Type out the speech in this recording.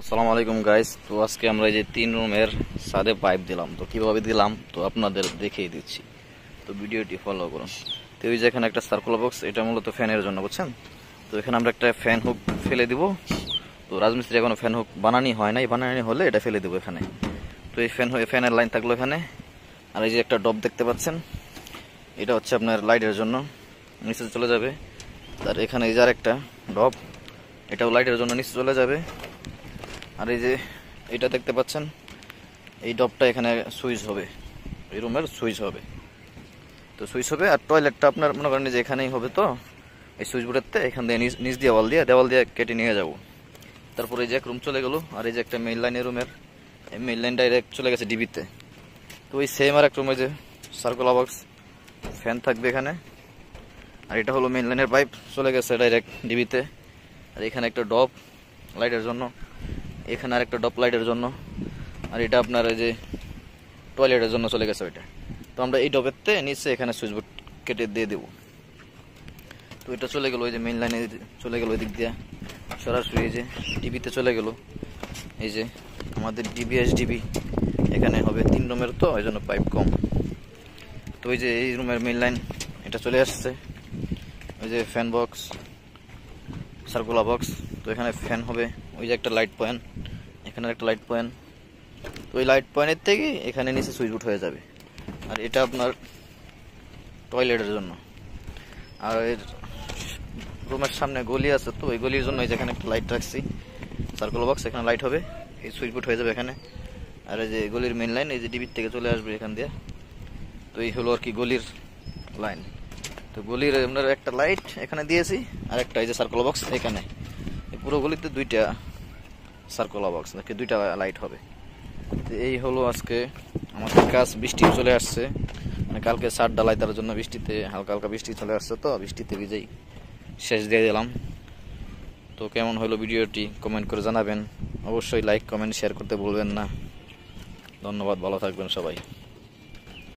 আসসালামু আলাইকুম গাইস। তো আজকে আমরা এই যে 3 রুমের ছাদে পাইপ দিলাম, তো কিভাবে দিলাম তো আপনাদের দেখিয়ে দিচ্ছি, তো ভিডিওটি ফলো করুন। তো এই যে এখানে একটা সার্কুলার বক্স, এটা মূলত ফ্যানের জন্য, বুঝছেন। তো এখানে আমরা একটা ফ্যান হুক ফেলে দিব। তো রাজমিস্ত্রি এখনো ফ্যান হুক বানানি হয় নাই, বানানি হলে এটা ফেলে দেবো এখানে। তো এই ফ্যানের লাইন থাকলো এখানে। আর এই যে একটা ডব দেখতে পাচ্ছেন, এটা হচ্ছে আপনার লাইটের জন্য, নিচে চলে যাবে। আর এখানে এই যে আরেকটা ডব, এটাও লাইটের জন্য নিচে চলে যাবে। আর এই যে এটা দেখতে পাচ্ছেন, এই ডবটা এখানে সুইচ হবে, এই রুমের সুইচ হবে। তো সুইচ হবে, আর টয়লেটটা আপনার মনে করেন যে এখানেই হবে। তো এই সুইচ বোর্ডের এখান দিয়ে নিচ দিয়ে দেওয়াল দিয়ে কেটে নিয়ে যাব। তারপরে এই যে এক রুম চলে গেল। আর এই যে একটা মেইন লাইন, এই রুমের এই মেইন লাইন ডাইরেক্ট চলে গেছে ডিবিতে। তো ওই সেম আর এক রুমে যে সার্কুলার বক্স, ফ্যান থাকবে এখানে। আর এটা হলো মেইন লাইনের পাইপ, চলে গেছে ডাইরেক্ট ডিবিতে। আর এখানে একটা ডব লাইটের জন্য, এখানে আর একটা ডপ লাইটের জন্য। আর এটা আপনার এই যে টয়লেটের জন্য চলে গেছে ওইটা। তো আমরা এই ডবেরতে নিচে এখানে সুইচ বোর্ড কেটে দিয়ে দেবো। তো এটা চলে গেল ওই যে মেইন লাইনে, চলে গেল ওই দিক দিয়ে সরাসরি এই যে ডিবিতে চলে গেল। এই যে আমাদের ডিবি এখানে হবে 3 রুমের, তো ওই জন্য পাইপ কম। তো ওই যে এই রুমের মেইন লাইন এটা চলে আসছে। ওই যে ফ্যান বক্স, সার্কুলার বক্স, তো এখানে ফ্যান হবে। ওই যে একটা লাইট পয়েন্ট, এখানে একটা লাইট পয়েন্ট। তো ওই লাইট পয়েন্টের থেকে এখানে নিচে সুইচ বোর্ড হয়ে যাবে। আর এটা আপনার টয়লেটের জন্য। আর এর রুমের সামনে গলি আছে, তো ওই গলির জন্য যেখানে একটা লাইট রাখছি সার্কুলার বক্স, এখানে লাইট হবে, এই সুইচ বোর্ড হয়ে যাবে এখানে। আর এই যে গলির মেইন লাইন এই যে ডিবির থেকে চলে আসবে এখান দিয়ে। তো এই হলো আর কি গলির লাইন। তো গলির আপনার একটা লাইট এখানে দিয়েছি, আর একটা এই যে সার্কুলার বক্স এখানে। এই পুরো গলিতে 2টা সার্কুলার বক্স নাকি 2টা লাইট হবে। তো এই হলো আজকে আমাদের কাজ। বৃষ্টি চলে আসছে, মানে কালকে ছাদ ঢালাই, তার জন্য বৃষ্টিতে হালকা হালকা বৃষ্টি চলে আসছে, তো বৃষ্টিতে ভিজেই শেষ দিয়ে দিলাম। তো কেমন হলো ভিডিওটি কমেন্ট করে জানাবেন। অবশ্যই লাইক কমেন্ট শেয়ার করতে ভুলবেন না। ধন্যবাদ, ভালো থাকবেন সবাই।